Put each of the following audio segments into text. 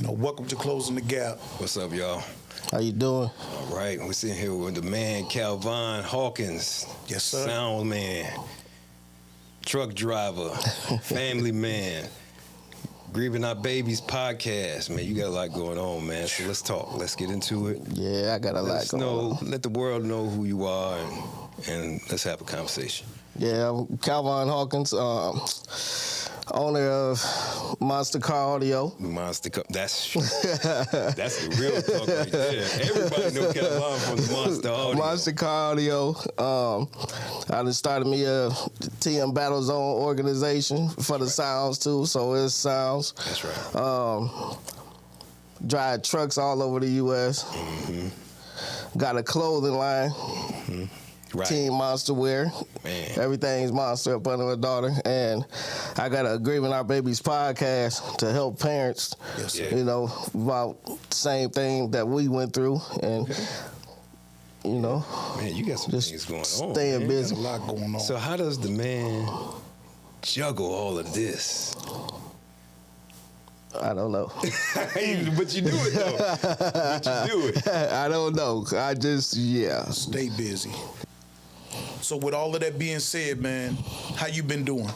Welcome to Closing the Gap. What's up, y'all? How you doing? All right, we're sitting here with the man, Kalvon Hawkins. Yes, sir. Sound man, truck driver, family man, Grieving Our Babies podcast. Man, you got a lot going on, man. So let's talk. Let's get into it. Yeah, I got a lot going on. Let the world know who you are, and let's have a conversation. Yeah, I'm Kalvon Hawkins, owner of Monster Car Audio. That's the real talk right there. Everybody know Kalvon from the Monster Audio. Monster Car Audio. I just started me a TM Battlezone organization for the sounds too, so it's sounds. That's right. Drive trucks all over the U.S. Got a clothing line. Right. Team Monster Wear. Man. Everything's Monster up under my daughter. And I got a Grieving Our Babies podcast to help parents, Yes, sir. about the same thing that we went through. And, Man, you got some just things going on. staying man. busy. A lot going on. So how does the man juggle all of this? I don't know. But you do it, though. I don't know. I just, Stay busy. So with all of that being said, man, how you been doing?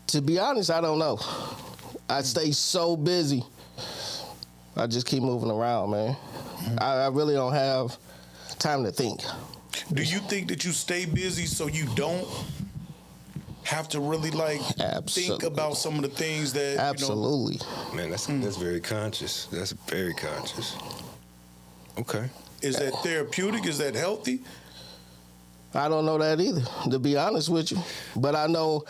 To be honest, I don't know. I stay so busy. I just keep moving around, man. I really don't have time to think. Do you think that you stay busy so you don't have to really think Absolutely. about some of the things that Absolutely. Man, that's very conscious. That's very conscious. Okay. Is that therapeutic? Is that healthy? I don't know that either, to be honest with you. But I know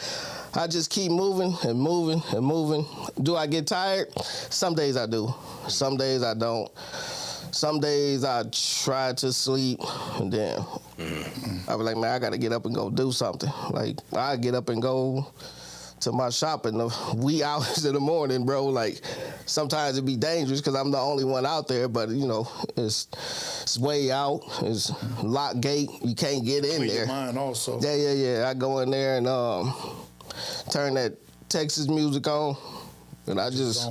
I just keep moving and moving and moving. Do I get tired? Some days I do. Some days I don't. Some days I try to sleep, and then I be like, man, I got to get up and go do something. Like, I get up and go to my shop in the wee hours of the morning, bro. Like, sometimes it be dangerous because I'm the only one out there, but, it's way out. It's locked gate. You can't get in Clear there. your mind also. Yeah. I go in there and turn that Texas music on, and I just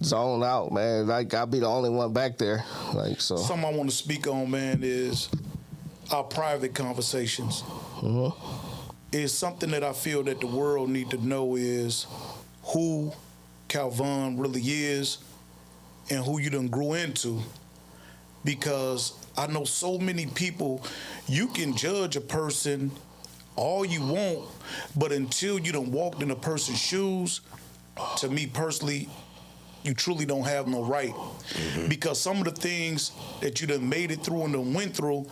zone out, man. Like, I'll be the only one back there. Like, so. Something I want to speak on, man, is our private conversations. Is something that I feel that the world need to know is who Kalvon really is and who you done grew into. Because I know so many people, you can judge a person all you want, but until you done walked in a person's shoes, to me personally, you truly don't have no right. Because some of the things that you done made it through and done went through,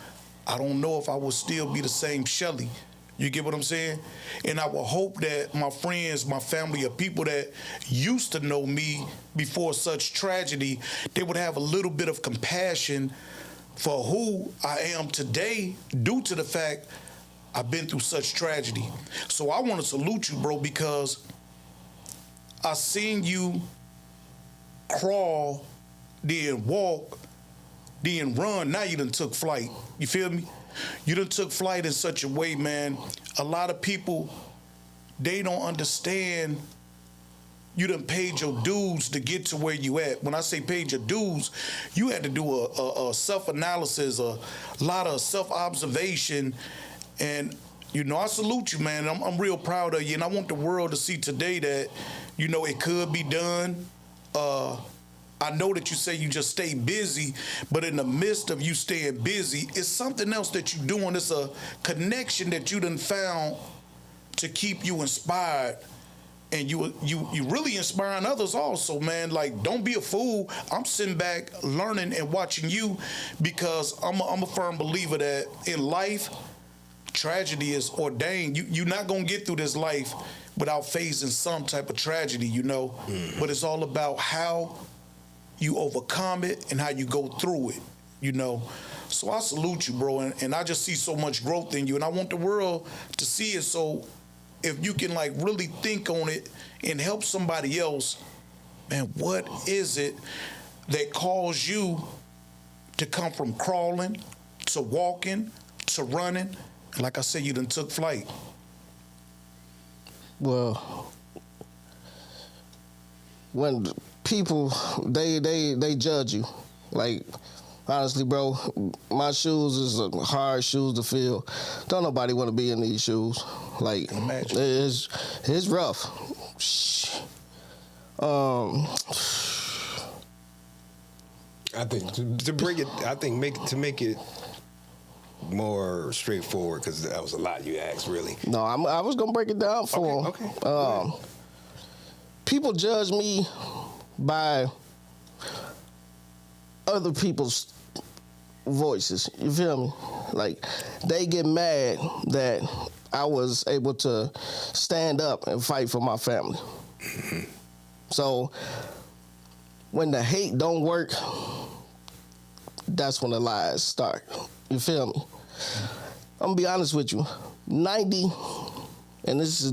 I don't know if I would still be the same Shelly. You get what I'm saying? And I will hope that my friends, my family, or people that used to know me before such tragedy, they would have a little bit of compassion for who I am today due to the fact I've been through such tragedy. So I want to salute you, bro, because I seen you crawl, then walk, then run. Now you done took flight. You feel me? You done took flight in such a way, man. A lot of people, they don't understand you done paid your dues to get to where you at. When I say paid your dues, you had to do a self-analysis, a lot of self-observation. And, I salute you, man. I'm real proud of you. And I want the world to see today that, it could be done. I know that you say you just stay busy, but in the midst of you staying busy, it's something else that you're doing. It's a connection that you done found to keep you inspired. And you really inspiring others also, man. Like, don't be a fool. I'm sitting back learning and watching you because I'm a firm believer that in life, tragedy is ordained. You're not going to get through this life without facing some type of tragedy, But it's all about how you overcome it and how you go through it, So I salute you, bro, and I just see so much growth in you, and I want the world to see it. So if you can really think on it and help somebody else, man, what is it that caused you to come from crawling to walking to running? And like I said, you done took flight. Well, when people they judge you. Like, honestly, bro, my shoes is hard shoes to fill. Don't nobody want to be in these shoes. Like, it's rough. I think to bring it, to make it more straightforward, because that was a lot you asked, really. No, I was gonna break it down for them. Okay. People judge me by other people's voices. You feel me? Like, they get mad that I was able to stand up and fight for my family. Mm-hmm. So when the hate don't work, that's when the lies start. You feel me? I'm gonna be honest with you. 90, and this is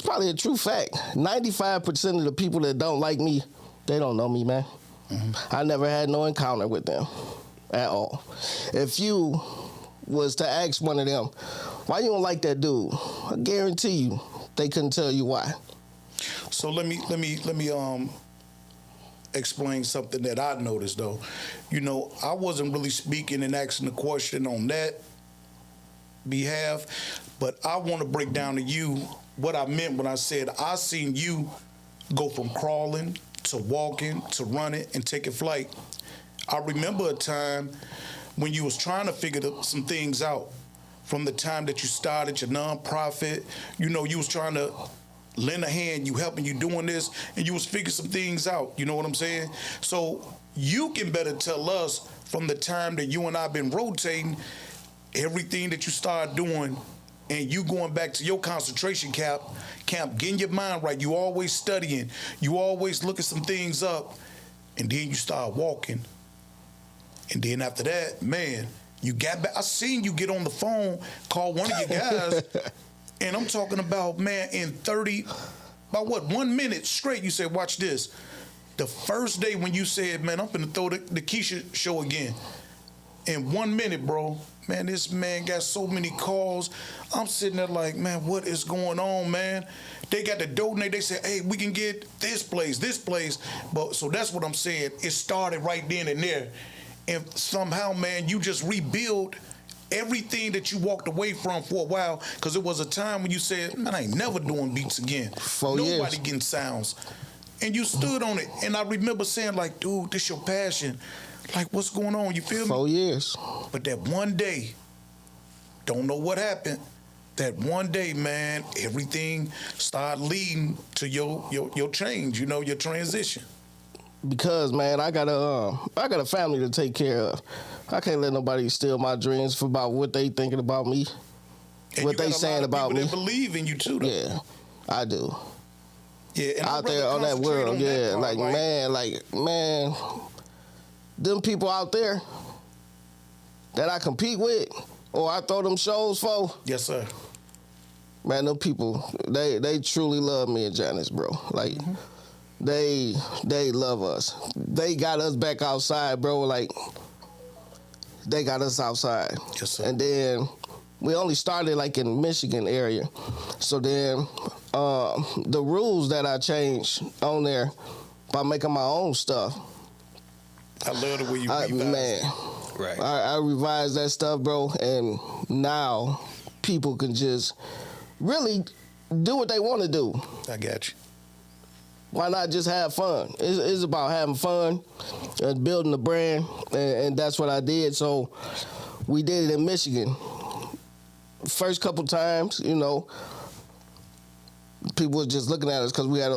probably a true fact. 95% of the people that don't like me, they don't know me, man. Mm-hmm. I never had no encounter with them at all. If you was to ask one of them, why you don't like that dude? I guarantee you, they couldn't tell you why. So let me explain something that I noticed though. You know, I wasn't really speaking and asking the question on that behalf, but I want to break down to you what I meant when I said I seen you go from crawling to walking to running and taking flight. I remember a time when you was trying to figure some things out. From the time that you started your nonprofit, you know, you was trying to lend a hand, you helping, you doing this, and you was figuring some things out. You know what I'm saying? So you can better tell us from the time that you and I been rotating, everything that you started doing, and you going back to your concentration camp, getting your mind right. You always studying, you always looking some things up, and then you start walking. And then after that, man, you got back. I seen you get on the phone, call one of your guys, and I'm talking about, man, in 1 minute straight, you said, watch this. The first day when you said, man, I'm finna throw the Keisha show again. In 1 minute, bro, man, this man got so many calls. I'm sitting there like, man, what is going on, man? They got the donate. They said, hey, we can get this place. But so that's what I'm saying. It started right then and there. And somehow, man, you just rebuild everything that you walked away from for a while, because it was a time when you said, man, I ain't never doing beats again. 4 years. Nobody getting sounds. And you stood on it. And I remember saying, like, dude, this your passion. Like, what's going on? You feel me? 4 years. But that one day, don't know what happened. That one day, man, everything started leading to your change, you know, your transition. Because, man, I got a family to take care of. I can't let nobody steal my dreams for about what they thinking about me, and what they saying about me. That believe in you too, though. Yeah, I do. Yeah, and out there on that world, yeah, man, them people out there that I compete with or I throw them shows for. Yes, sir. Man, them people, they truly love me and Janice, bro. Like. Mm-hmm. They love us. They got us back outside, bro. Like, they got us outside. Yes, sir. And then we only started like in Michigan area. So then the rules that I changed on there by making my own stuff. I love the way you revised. Man, right. I revised that stuff, bro. And now people can just really do what they want to do. I got you. Why not just have fun? It's about having fun and building a brand, and that's what I did. So we did it in Michigan. First couple times, you know, people were just looking at us because we had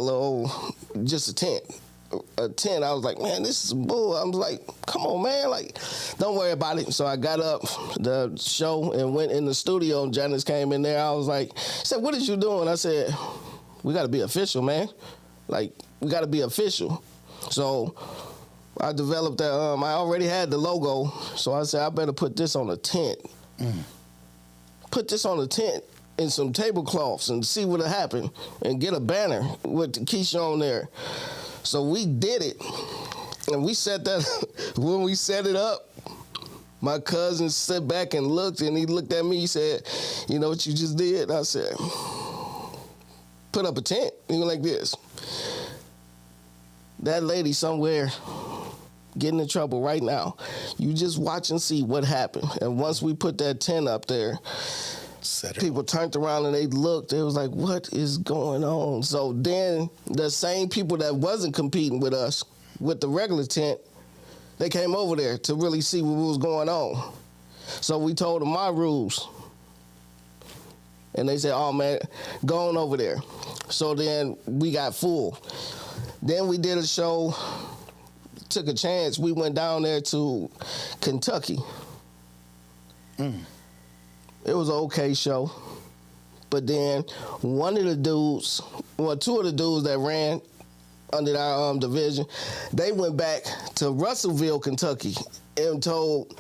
just a tent. I was like, man, this is bull. I was like, come on, man. Like, don't worry about it. So I got up the show and went in the studio, and Janice came in there. I was like, she said, what is you doing? I said, we got to be official, man. Like, we got to be official. So I developed that. I already had the logo, so I said, I better put this on a tent. Put this on a tent and some tablecloths and see what'll happen, and get a banner with the Keisha on there. So we did it, and we set that. When we set it up, my cousin sat back and looked, and he looked at me. He said, "You know what you just did?" I said, "Put up a tent." He went like this. that lady somewhere getting in trouble right now. You just watch and see what happened. And once we put that tent up there, people turned around and they looked. They was like, what is going on? So then the same people that wasn't competing with us with the regular tent, they came over there to really see what was going on. So we told them my rules. And they said, oh, man, go on over there. So then we got full. Then we did a show, took a chance. We went down there to Kentucky. It was an okay show. But then one of the dudes, well, two of the dudes that ran under our division, they went back to Russellville, Kentucky, and told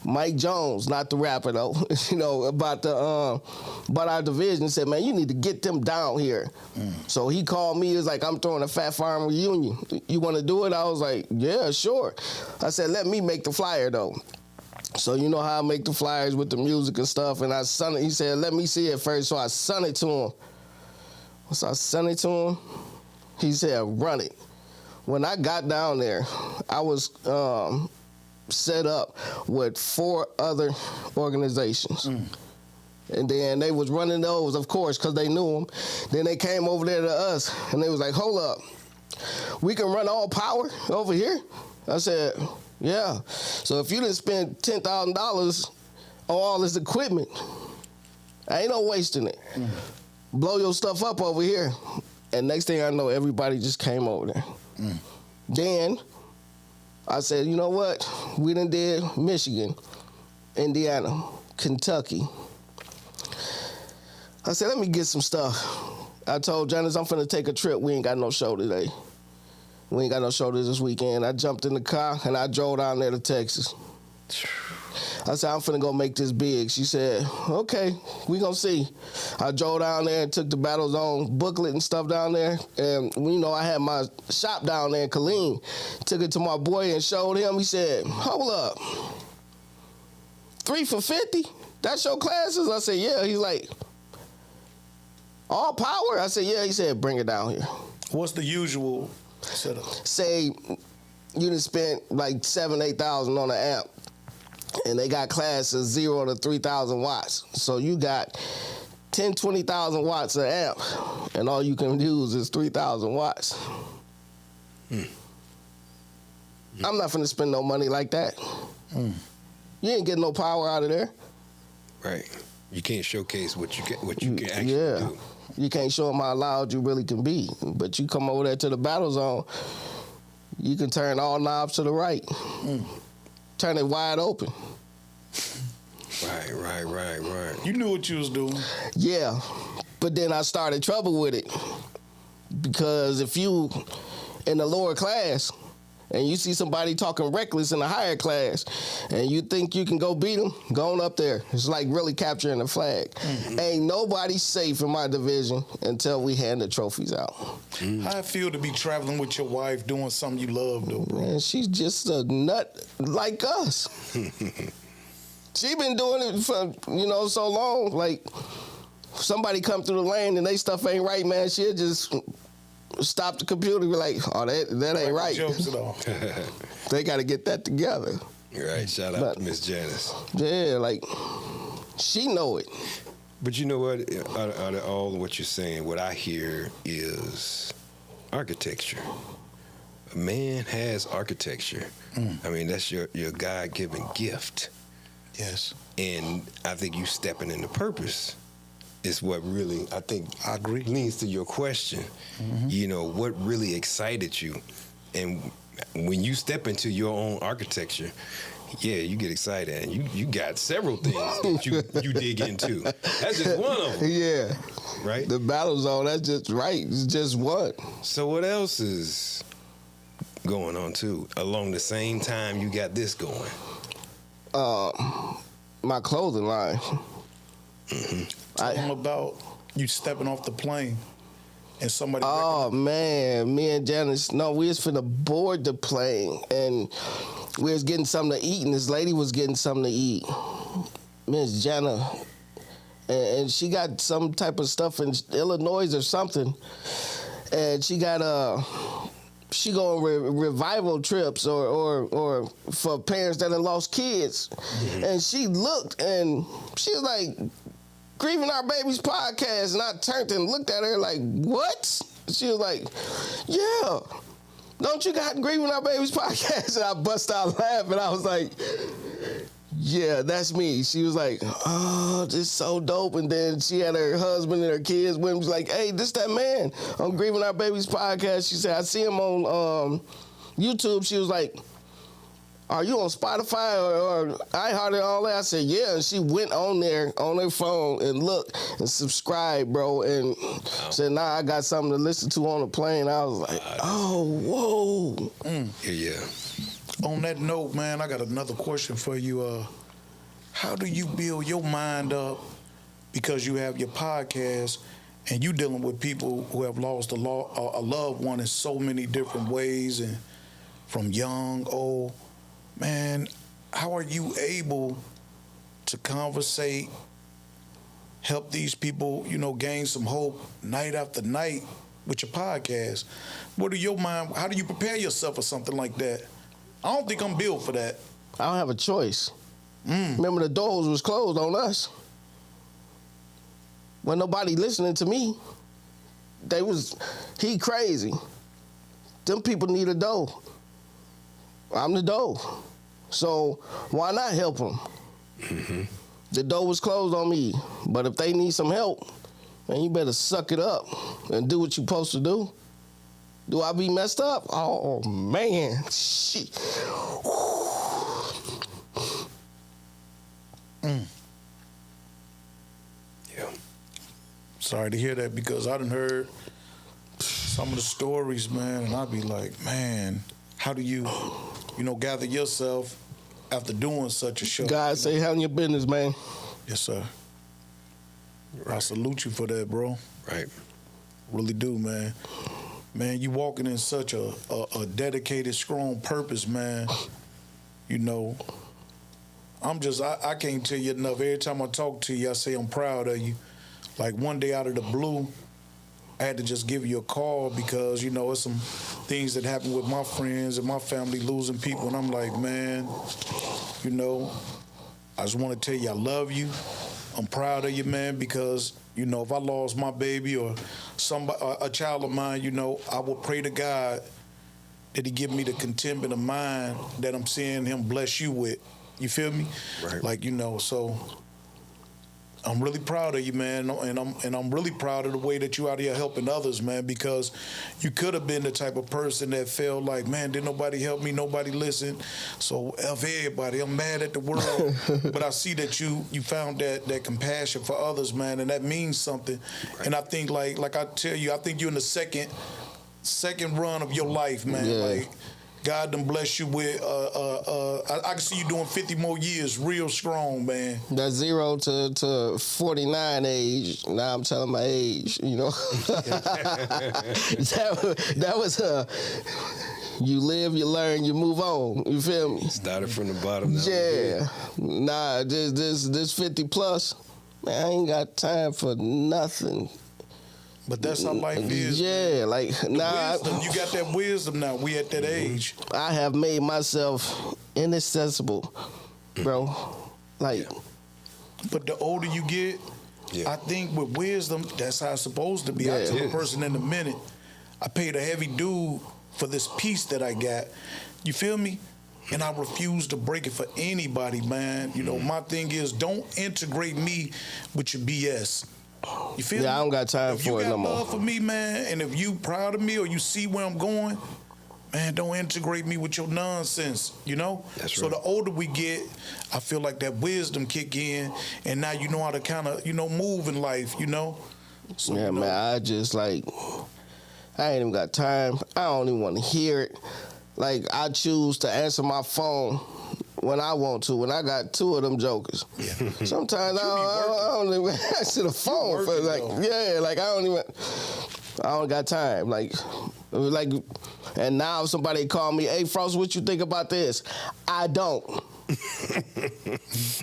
Mike Jones, not the rapper though, you know, about our division. Said, man, you need to get them down here. So he called me. He was like, I'm throwing a Fat Farm reunion. You want to do it? I was like, yeah, sure. I said, let me make the flyer though. So you know how I make the flyers with the music and stuff. And I sent it. He said, let me see it first. So I sent it to him. So I sent it to him. He said, run it. When I got down there, I was set up with 4 other organizations. And then they was running those, of course, because they knew them. Then they came over there to us, and they was like, hold up. We can run all power over here? I said, yeah. So if you didn't spend $10,000 on all this equipment, ain't no wasting it. Blow your stuff up over here. And next thing I know, everybody just came over there. Then I said, you know what? We done did Michigan, Indiana, Kentucky. I said, let me get some stuff. I told Janice, I'm finna take a trip. We ain't got no show today. We ain't got no show this weekend. I jumped in the car and I drove down there to Texas. I said, I'm finna go make this big. She said, okay, we gonna see. I drove down there and took the Battlezone booklet and stuff down there. And, you know, I had my shop down there in Killeen. Took it to my boy and showed him. He said, hold up. 3 for $50? That's your classes? I said, yeah. He's like, all power? I said, yeah. He said, bring it down here. What's the usual setup? Say you done spent like $7,000, $8,000 on an amp. And they got classes 0 to 3,000 watts. So you got 10, 20,000 watts of amp, and all you can use is 3,000 watts. I'm not finna spend no money like that. You ain't getting no power out of there. Right. You can't showcase what you can actually do. You can't show them how loud you really can be. But you come over there to the Battlezone, you can turn all knobs to the right. Turn it wide open. Right. You knew what you was doing. Yeah, but then I started trouble with it. Because if you in the lower class and you see somebody talking reckless in the higher class and you think you can go beat them, go on up there. It's like really capturing the flag. Ain't nobody safe in my division until we hand the trophies out. How it feel to be traveling with your wife doing something you love, though, bro? Man, she's just a nut like us. She been doing it for, so long. Like, somebody come through the lane and they stuff ain't right, man, she'll just stop the computer and be like, oh, that ain't right. Jokes at all. They got to get that together. Right. Shout out to Miss Janice. Yeah, like, she know it. But you know what? Out of all of what you're saying, what I hear is architecture. A man has architecture. I mean, that's your God-given gift. Yes. And I think you stepping into purpose is what really, I agree, leads to your question. You know, what really excited you? And when you step into your own architecture, yeah, you get excited, and you got several things that you dig into. That's just one of them. Yeah. Right? The Battlezone, that's just right. It's just one. So what else is going on, too? Along the same time you got this going? My clothing line. Tell them about you stepping off the plane and somebody... Oh, man. Me and Janice, we was finna board the plane, and we was getting something to eat, and this lady was getting something to eat. Miss Jana. And she got some type of stuff in Illinois or something. And she got she go on revival trips or for parents that have lost kids. And she looked and she was like, Grieving Our Babies podcast. And I turned and looked at her like, what? She was like, yeah. Don't you got Grieving Our Babies podcast? And I bust out laughing. I was like, yeah, that's me. She was like, oh, this is so dope. And then she had her husband and her kids with him. She was like, hey, this that man on Grieving Our Babies podcast. She said, I see him on YouTube. She was like, are you on Spotify or iHeart and all that? I said, yeah. And she went on there on her phone and looked and subscribed, bro. And said, nah, I got something to listen to on the plane. I was like, oh, whoa. Yeah. On that note, man, I got another question for you. How do you build your mind up because you have your podcast and you dealing with people who have lost a loved one in so many different ways, and from young, old? Man, how are you able to conversate, help these people, gain some hope night after night with your podcast? What do your mind, how do you prepare yourself for something like that? I don't think I'm built for that. I don't have a choice. Remember, the doors was closed on us. When nobody listening to me, he crazy. Them people need a door. I'm the door. So why not help them? The door was closed on me. But if they need some help, man, you better suck it up and do what you're supposed to do. Do I be messed up? Oh, man. Shit. Yeah. Sorry to hear that, because I done heard some of the stories, man, and I'd be like, man, how do you, gather yourself after doing such a show? God say, handle your business, man. Yes, sir. Right. I salute you for that, bro. Right. Really do, man. Man, you walking in such a dedicated, strong purpose, man. I can't tell you enough. Every time I talk to you, I say I'm proud of you. Like one day out of the blue, I had to just give you a call because, it's some things that happen with my friends and my family losing people. And I'm like, man, I just want to tell you I love you. I'm proud of you, man, because, if I lost my baby or a child of mine, I will pray to God that he give me the contentment of mind that I'm seeing him bless you with. You feel me? Right. So I'm really proud of you, man, and I'm really proud of the way that you out here helping others, man, because you could have been the type of person that felt like, man, didn't nobody help me, nobody listen, so F everybody, I'm mad at the world. But I see that you found that compassion for others, man, and that means something. Right. And I think, like I tell you, I think you're in the second run of your life, man. Yeah. God done bless you with, I can see you doing 50 more years real strong, man. That 0 to 49 age, now I'm telling my age, that was you live, you learn, you move on, you feel me? Started from the bottom. Yeah. Nah, this 50 plus, man, I ain't got time for nothing. But that's how life is. Yeah, like you got that wisdom now. We at that age. I have made myself inaccessible, bro. Like, but the older you get, I think with wisdom, that's how it's supposed to be. Yeah. I tell a person in a minute, I paid a heavy due for this piece that I got. You feel me? And I refuse to break it for anybody, man. My thing is, don't integrate me with your BS. You feel me? I don't got time for it no more. If you got love for me, man, and if you proud of me or you see where I'm going, man, don't integrate me with your nonsense, That's right. So the older we get, I feel like that wisdom kick in, and now you know how to kind of, move in life, So, yeah, man, I just I ain't even got time. I don't even want to hear it. Like, I choose to answer my phone when I want to, when I got 2 of them jokers. Yeah. Sometimes I don't even answer the phone for I don't got time. And now if somebody call me, hey Frost, what you think about this? I don't.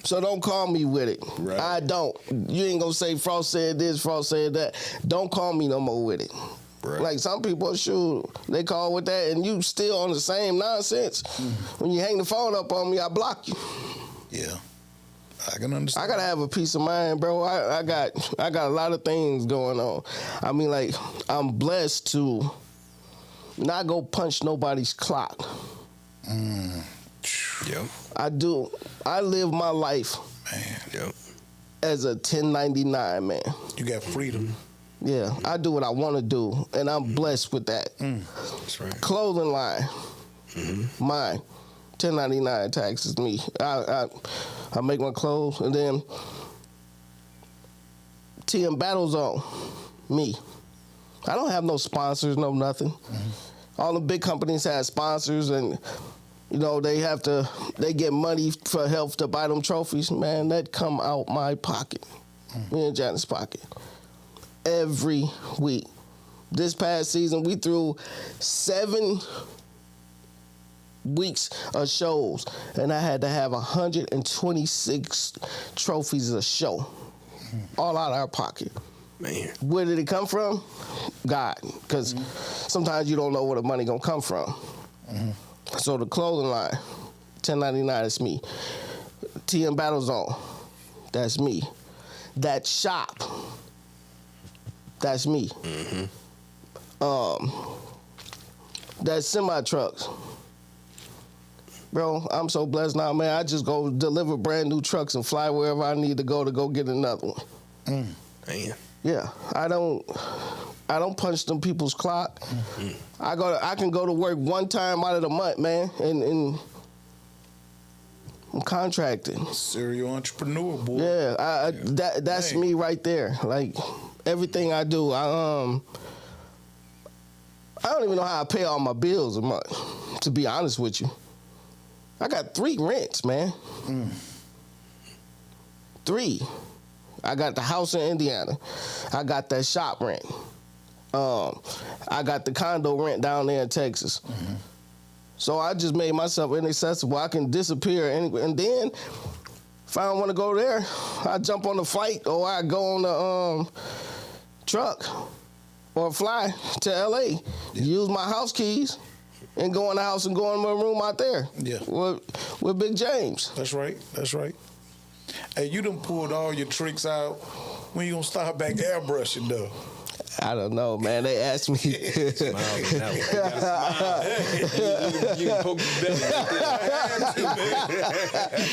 So don't call me with it. Right. I don't. You ain't gonna say Frost said this, Frost said that. Don't call me no more with it. Right. Like some people, shoot, they call with that, and you still on the same nonsense. When you hang the phone up on me, I block you. Yeah, I can understand. I gotta have a peace of mind, bro. I got a lot of things going on. I mean, like, I'm blessed to not go punch nobody's clock. Yep. I live my life, Man, Yep. as a 1099 man. you got freedom. Yeah, I do what I want to do, and I'm blessed with that. That's right. Clothing line, mine. 1099 taxes me. I make my clothes, and then TM Battlezone, me. I don't have no sponsors, no nothing. All the big companies have sponsors, and you know they get money for help to buy them trophies. Man, that come out my pocket, me and Janice's pocket, every week. This past season, we threw 7 weeks of shows, and I had to have 126 trophies a show, all out of our pocket. Man. Where did it come from? God, because sometimes you don't know where the money gonna come from. So the clothing line, 1099 is me. TM Battlezone, that's me. That shop, that's me. That semi trucks. Bro, I'm so blessed now, man. I just go deliver brand new trucks and fly wherever I need to go get another one. Man. Yeah, I don't punch them people's clock. I can go to work one time out of the month, man, and I'm contracted. Serial entrepreneur, boy. Yeah, that's Man. me right there. Like everything I do, I don't even know how I pay all my bills a month. To be honest with you, I got 3 rents, man. 3. I got the house in Indiana. I got that shop rent. I got the condo rent down there in Texas. So I just made myself inaccessible. I can disappear anywhere. And then if I don't want to go there, I jump on the flight or I go on the truck or fly to LA, use my house keys, and go in the house and go in my room out there with Big James. That's right. That's right. Hey, you done pulled all your tricks out. When you gonna start back airbrushing, though? I don't know, man. They asked me. Smile on that one. You can poke your belly.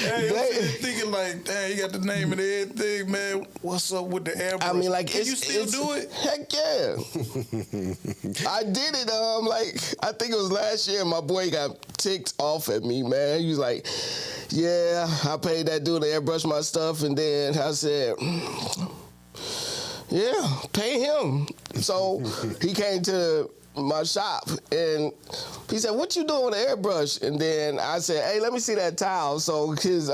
Hey, I'm thinking like, damn, you got the name and everything, man. What's up with the airbrush? I mean, like, Can you still do it? Heck yeah. I did it, like, I think it was last year, my boy got ticked off at me, man. He was like, yeah, I paid that dude to airbrush my stuff, and then I said, yeah, pay him. So he came to my shop, and he said, what you doing with the airbrush? And then I said, hey, let me see that towel. So his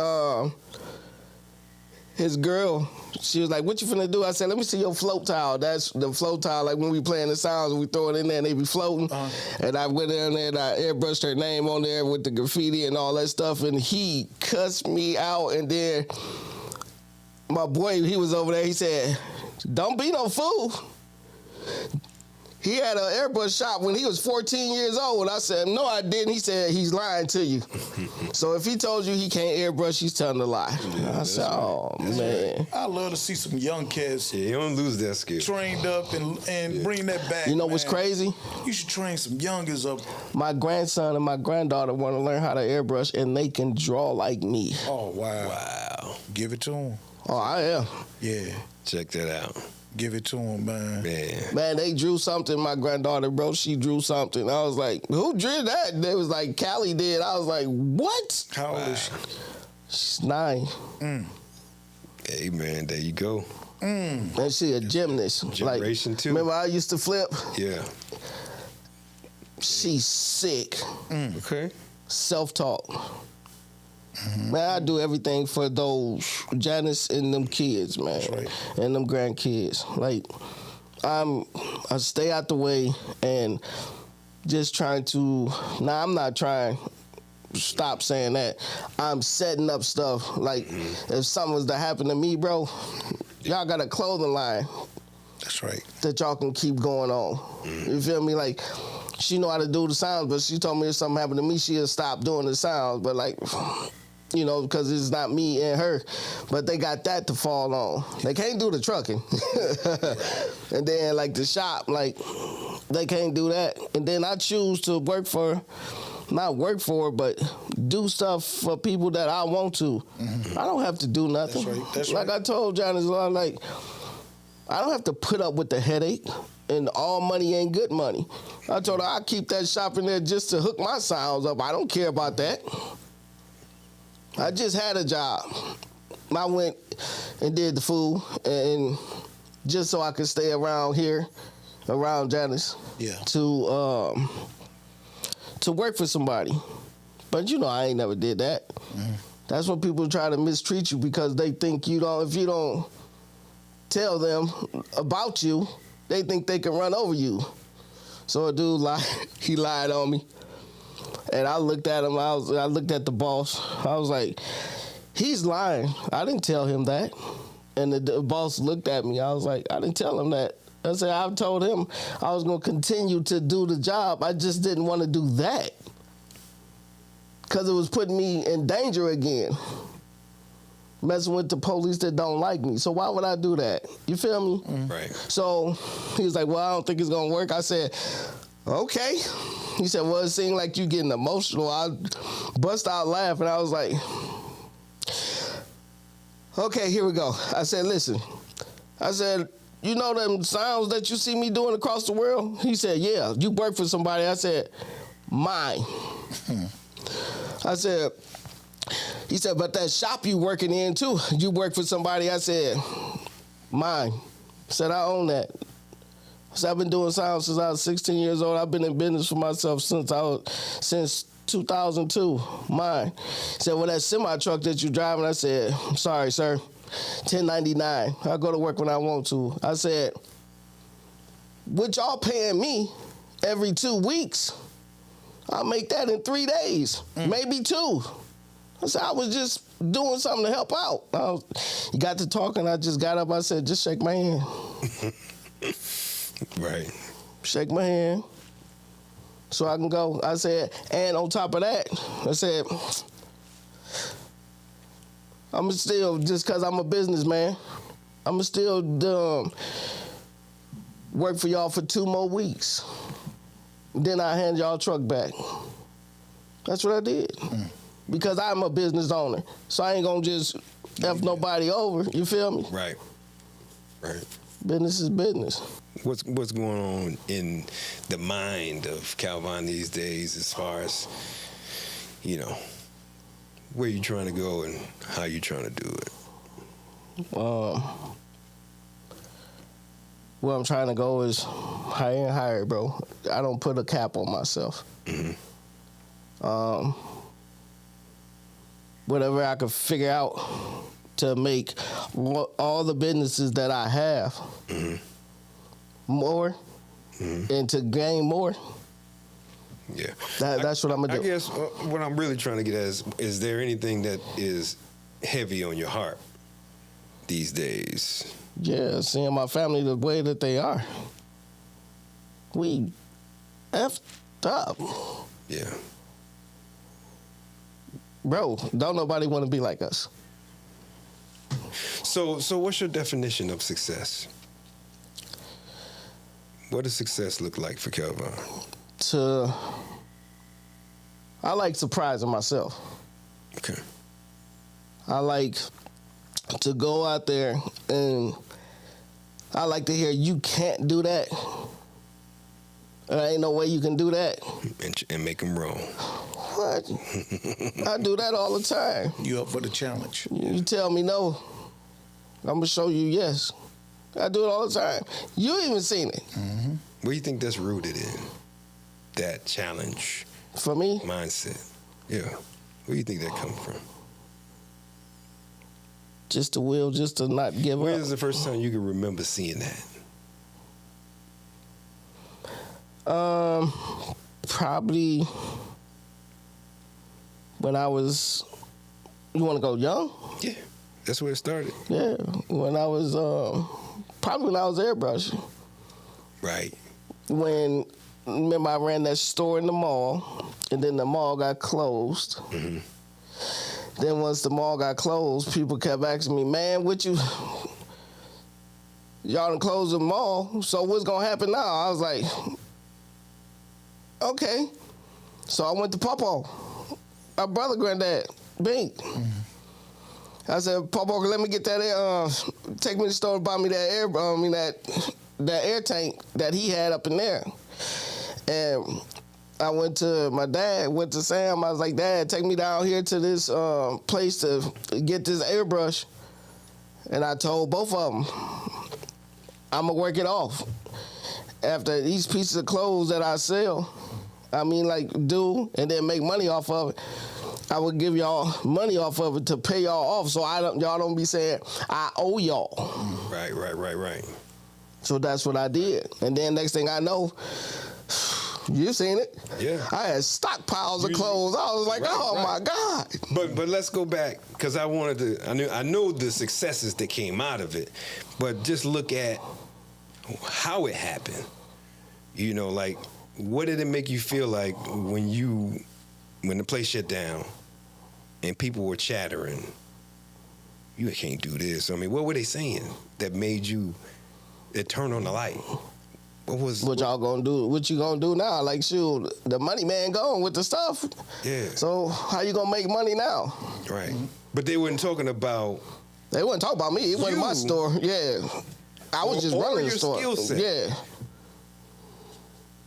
girl, she was like, what you finna do? I said, let me see your float towel. That's the float towel, like when we playing the sounds, we throw it in there and they be floating. And I went in there and I airbrushed her name on there with the graffiti and all that stuff, and he cussed me out. And then my boy, he was over there, he said, don't be no fool. He had an airbrush shop when he was 14 years old. I said, no, I didn't. He said, he's lying to you. So if he told you he can't airbrush, he's telling a lie. I said, oh, man. I love to see some young cats Yeah, you don't lose that skill. trained up and bring that back. You know what's man. crazy? You should train some youngers up. My grandson and my granddaughter want to learn how to airbrush, and they can draw like me. Oh, wow. Wow. Give it to them. Oh, I am. Yeah. Check that out. Give it to them, man. Man, they drew something. My granddaughter, bro, she drew something. I was like, who drew that? They was like, Callie did. I was like, what? How old is she? She's 9. Hey, man, there you go. And she a gymnast. Generation like, 2. Remember I used to flip? Yeah. She's sick. Okay. Self-taught. Man, I do everything for those Janice and them kids, man. That's right. And them grandkids. Like, I stay out the way and just trying to. Nah, I'm not trying. Stop saying that. I'm setting up stuff. Like, if something was to happen to me, bro, y'all got a clothing line. That's right. That y'all can keep going on. You feel me? Like, she know how to do the sounds, but she told me if something happened to me, she'll stop doing the sounds. But like, you know, because it's not me and her. But they got that to fall on. They can't do the trucking. And then like the shop, like, they can't do that. And then I choose to not work for, but do stuff for people that I want to. I don't have to do nothing. That's right. That's like right. I told Johnny, like, I don't have to put up with the headache, and all money ain't good money. I told her I keep that shop in there just to hook my sounds up. I don't care about that. I just had a job. I went and did the food, and just so I could stay around here, around Janice, to work for somebody. But you know, I ain't never did that. That's when people try to mistreat you because they think you don't. If you don't tell them about you, they think they can run over you. So a dude he lied on me. And I looked at him, I looked at the boss. I was like, he's lying. I didn't tell him that. And the boss looked at me. I was like, I didn't tell him that. I said, I told him I was going to continue to do the job. I just didn't want to do that because it was putting me in danger again. Messing with the police that don't like me. So why would I do that? You feel me? Right. So he was like, well, I don't think it's going to work. I said, okay. He said, well, it seemed like you getting emotional. I bust out laughing. I was like, okay, here we go. I said, listen. I said, you know them sounds that you see me doing across the world? He said, yeah. You work for somebody. I said, mine. I said, he said, but that shop you working in too, you work for somebody. I said, mine. I said, I own that. I said, I've been doing sound since I was 16 years old. I've been in business for myself since 2002. Mine. He said, well, that semi truck that you driving, I said, sorry, sir. 1099. I go to work when I want to. I said, what y'all paying me every 2 weeks, I'll make that in 3 days, maybe 2. I said, I was just doing something to help out. He got to talking. I just got up. I said, just shake my hand. Right. Shake my hand so I can go. I said, and on top of that, I said, I'm still, just because I'm a businessman, I'm still work for y'all for 2 more weeks. Then I hand y'all truck back. That's what I did. Because I'm a business owner. So I ain't going to just F nobody over. You feel me? Right. Right. Business is business. What's going on in the mind of Kalvon these days as far as, you know, where you trying to go and how you trying to do it? Where I'm trying to go is higher and higher, bro. I don't put a cap on myself. Whatever I could figure out to make all the businesses that I have more and to gain more. Yeah. That's what I'm going to do. I guess what I'm really trying to get at is there anything that is heavy on your heart these days? Yeah, seeing my family the way that they are. We effed up. Yeah. Bro, don't nobody want to be like us. So what's your definition of success? What does success look like for Kalvon? I like surprising myself. Okay. I like to go out there and I like to hear you can't do that. There ain't no way you can do that. And make them wrong. What? I do that all the time. You up for the challenge? You tell me no, I'm gonna show you yes. I do it all the time. You even seen it. Where do you think that's rooted in? That challenge For me, mindset. Yeah. Where do you think that comes from? just the will, just to not give When up. is the first time you can remember seeing that? Probably when I was. You want to go young? Yeah. That's where it started. Yeah, when I was Probably when I was airbrushing. Right. Remember I ran that store in the mall, and then the mall got closed. Mm-hmm. Then once the mall got closed, people kept asking me, man, y'all done closed the mall, so what's gonna happen now? I was like, okay. So I went to Papa, my brother granddad, Bink. Mm-hmm. I said, Papa, let me get that air, take me to the store and buy me that air, that air tank that he had up in there. And I went to Sam. I was like, Dad, take me down here to this place to get this airbrush. And I told both of them, I'm going to work it off. After these pieces of clothes that I sell, do and then make money off of it, I would give y'all money off of it to pay y'all off, so y'all don't be saying, I owe y'all. Right. So that's what I did. And then next thing I know, you seen it. Yeah. I had stockpiles of clothes. I was like, my God. But let's go back, because I know the successes that came out of it, but just look at how it happened. You know, like, what did it make you feel like when the place shut down and people were chattering, you can't do this? I mean, what were they saying that made you turn on the light? What y'all gonna do? What you gonna do now? Like, shoot, the money man gone with the stuff. Yeah. So how you gonna make money now? Right. But they weren't talking about. They wouldn't talk about me. It wasn't my store. Yeah. I was just running the store. Skill set. Yeah.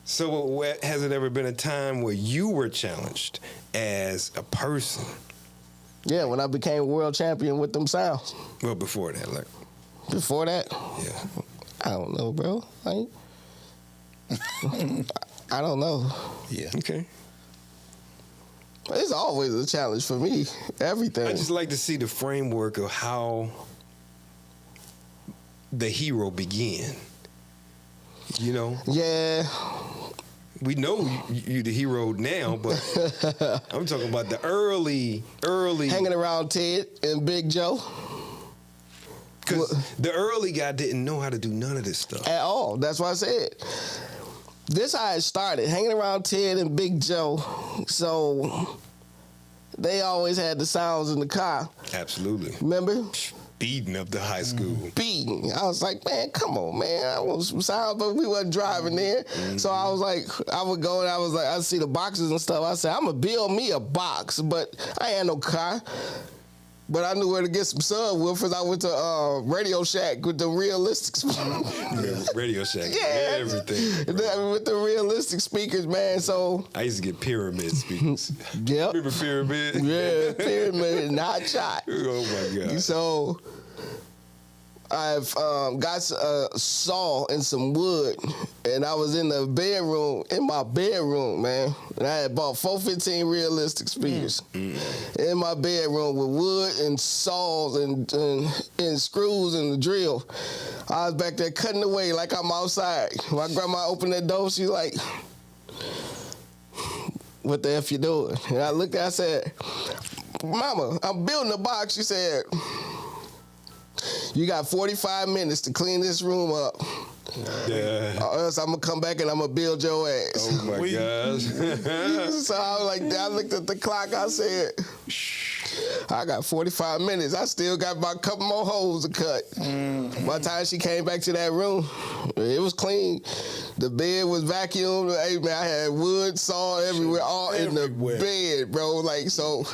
So has it ever been a time where you were challenged as a person? Yeah, when I became world champion with them sounds. Well, before that, like. Before that? Yeah. I don't know, bro. I don't know. Yeah. Okay. It's always a challenge for me. Everything. I just like to see the framework of how the hero began. You know? Yeah. We know you the hero now, but I'm talking about the early. Hanging around Ted and Big Joe. Because the early guy didn't know how to do none of this stuff. At all. That's what I said. This how it started, hanging around Ted and Big Joe. So they always had the sounds in the car. Absolutely. Remember? Speeding up to high school. Speeding. I was like, man, come on, man. I want some sound, but we wasn't driving there. Mm-hmm. So I was like, I would go and I was like, I'd see the boxes and stuff. I said, I'm going to build me a box, but I had no car. But I knew where to get some subwoofers. I went to Radio Shack with the realistic Radio Shack, yeah, everything. With the realistic speakers, man. So I used to get pyramid speakers. Yep. Remember pyramid? Yeah, pyramid and hot shot. Oh my God. So I've got a saw and some wood, and I was in my bedroom, man. And I had bought 415 realistic speakers in my bedroom with wood and saws and screws and the drill. I was back there cutting away like I'm outside. My grandma opened that door, she's like, what the F you doing? And I looked at her, I said, Mama, I'm building a box. She said, you got 45 minutes to clean this room up. Yeah. Or else I'm going to come back and I'm going to build your ass. Oh, my gosh. So I was like, I looked at the clock. I said, I got 45 minutes. I still got about a couple more holes to cut. By the time she came back to that room, it was clean. The bed was vacuumed. Hey, man, I had wood, saw everywhere, all in the bed, bro. Like, so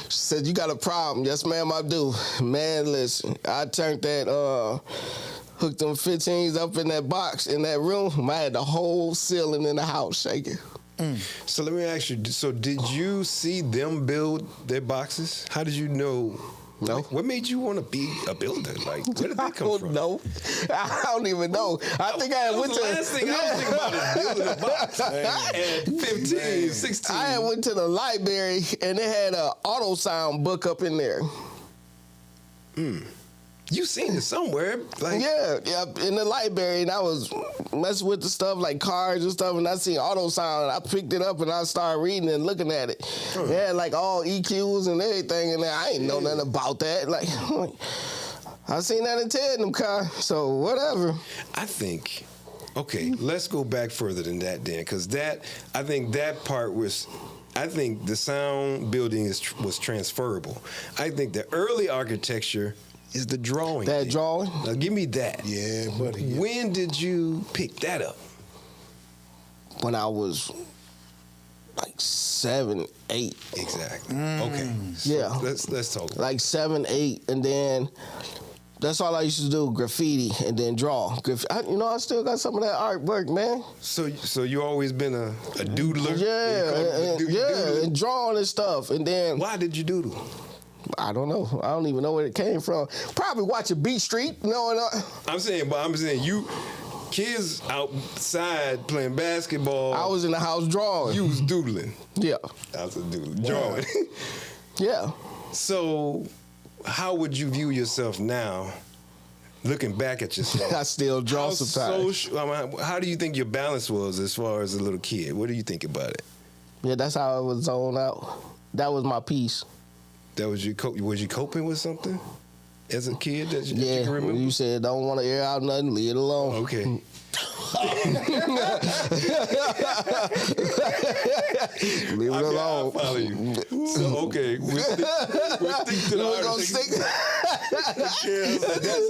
she said, you got a problem. Yes, ma'am, I do. Man, listen, I turned that, hooked them 15s up in that box in that room. I had the whole ceiling in the house shaking. So let me ask you, so did you see them build their boxes? How did you know? No. Like, what made you want to be a builder? Like, where did that come from? No, I don't even know. I think I went to... The last thing I was thinking about is building a box. At 15, 16. I went to the library, and they had an auto sound book up in there. You seen it somewhere. Like, yeah, in the library, and I was messing with the stuff like cars and stuff, and I seen auto sound, and I picked it up, and I started reading and looking at it. It had like all EQs and everything in there. I ain't know nothing about that. Like, I seen that in Ted in them car, so whatever. I think, okay, let's go back further than that then, because I think that part was, I think the sound building was transferable. I think the early architecture is the drawing. That thing. drawing? Now give me that. Yeah, buddy. Yeah. When did you pick that up? When I was like 7, 8. Exactly. Okay. So Yeah. Let's talk. Like 7, 8, and then that's all I used to do, graffiti and then draw. I still got some of that artwork, man. So you always been a doodler? Yeah, and drawing and stuff. And then Why did you doodle? I don't know. I don't even know where it came from. Probably watching Beat Street. I'm saying you kids outside playing basketball. I was in the house drawing. You was doodling. Yeah. I was a doodler. Drawing. Yeah. So how would you view yourself now, looking back at yourself? I still draw sometimes. How do you think your balance was as far as a little kid? What do you think about it? Yeah, that's how I was zoned out. That was my piece. That was was you coping with something as a kid that you Yeah, can remember? you said don't want to air out nothing, leave it alone. Okay. Leave it alone. I follow you. So, okay, we'll stick to the artist. That's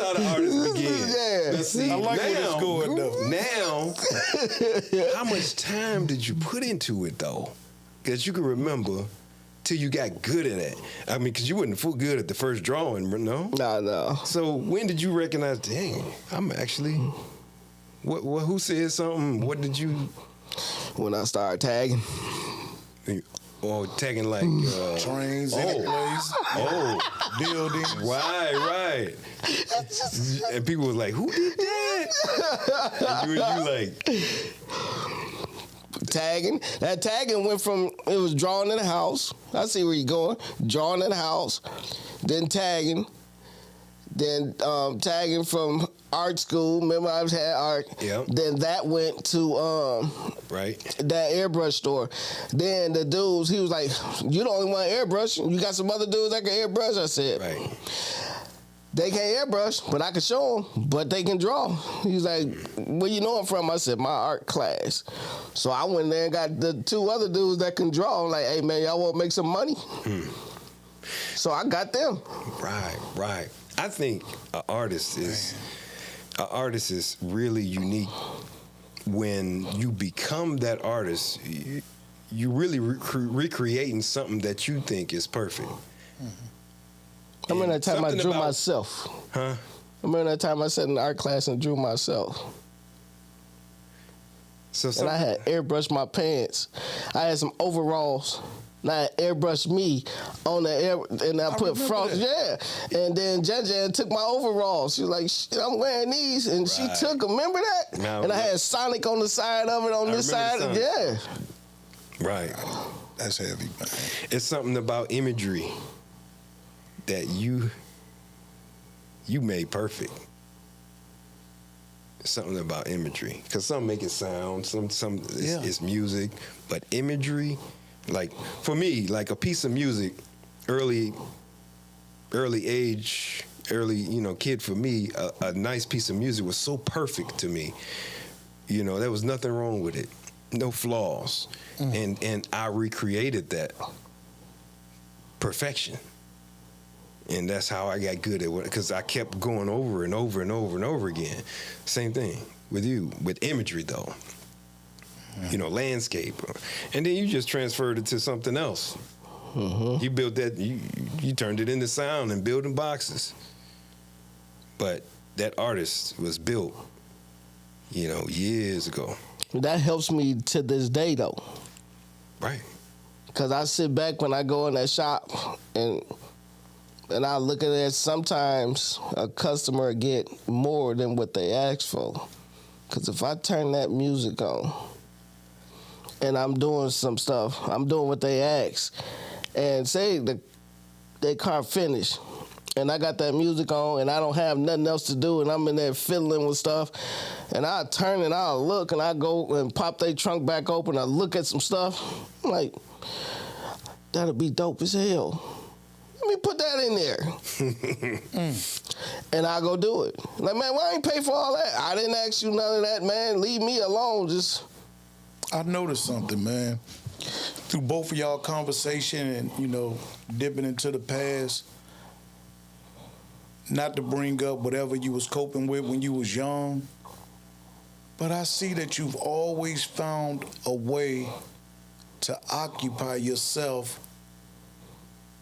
how the artist began. Yeah. Let's see. I like where it's going, though. Now, how much time did you put into it, though? Because you can remember till you got good at it. I mean, because you wasn't full good at the first drawing, no? No. So when did you recognize, dang, I'm actually, who said something? What did you? When I started tagging. Or tagging like Trains, anyways. Buildings. Right. And people was like, who did that? And you like tagging. That tagging went from, it was drawing in the house. I see where you're going. Drawing in the house. Then tagging. Then tagging from art school. Remember I had art. Yep. Then that went to right. that airbrush store. Then the dudes, he was like, you the only one airbrush. You got some other dudes that can airbrush? I said, Right. They can't airbrush, but I can show them, but they can draw. He was like, where you know I'm from? I said, my art class. So I went there and got the 2 other dudes that can draw. I'm like, hey, man, y'all want to make some money? So I got them. Right. I think an artist is really unique when you become that artist. You really recreating something that you think is perfect. I remember that time I drew myself. Huh? I remember that time I sat in the art class and drew myself. And I had airbrushed my pants. I had some overalls. And I airbrushed me on the air, and I put frost. Yeah. And then Jan took my overalls. She was like, shit, I'm wearing these. And she took them. Remember that? Now, and I had Sonic on the side of it, on this side. Yeah. Right. That's heavy, man. It's something about imagery that you made perfect. It's something about imagery. Because some make it sound, some it's music, but imagery, like for me, like a piece of music, early age, kid for me, a nice piece of music was so perfect to me. There was nothing wrong with it, no flaws. And I recreated that perfection. And that's how I got good at it, because I kept going over and over and over and over again. Same thing with you, with imagery though. Landscape. And then you just transferred it to something else. You built that, you turned it into sound and building boxes. But that artist was built, years ago. That helps me to this day though. Right. Because I sit back when I go in that shop and I look at it, sometimes a customer get more than what they ask for. Because if I turn that music on and I'm doing some stuff, I'm doing what they ask, and say they car finished, and I got that music on and I don't have nothing else to do and I'm in there fiddling with stuff, and I turn and I'll look and I go and pop their trunk back open, I look at some stuff, I'm like, that'll be dope as hell. Let me put that in there. And I go do it. Like, man, why I ain't pay for all that? I didn't ask you none of that, man. Leave me alone. Just. I noticed something, man. Through both of y'all conversation and, you know, dipping into the past, not to bring up whatever you was coping with when you was young, but I see that you've always found a way to occupy yourself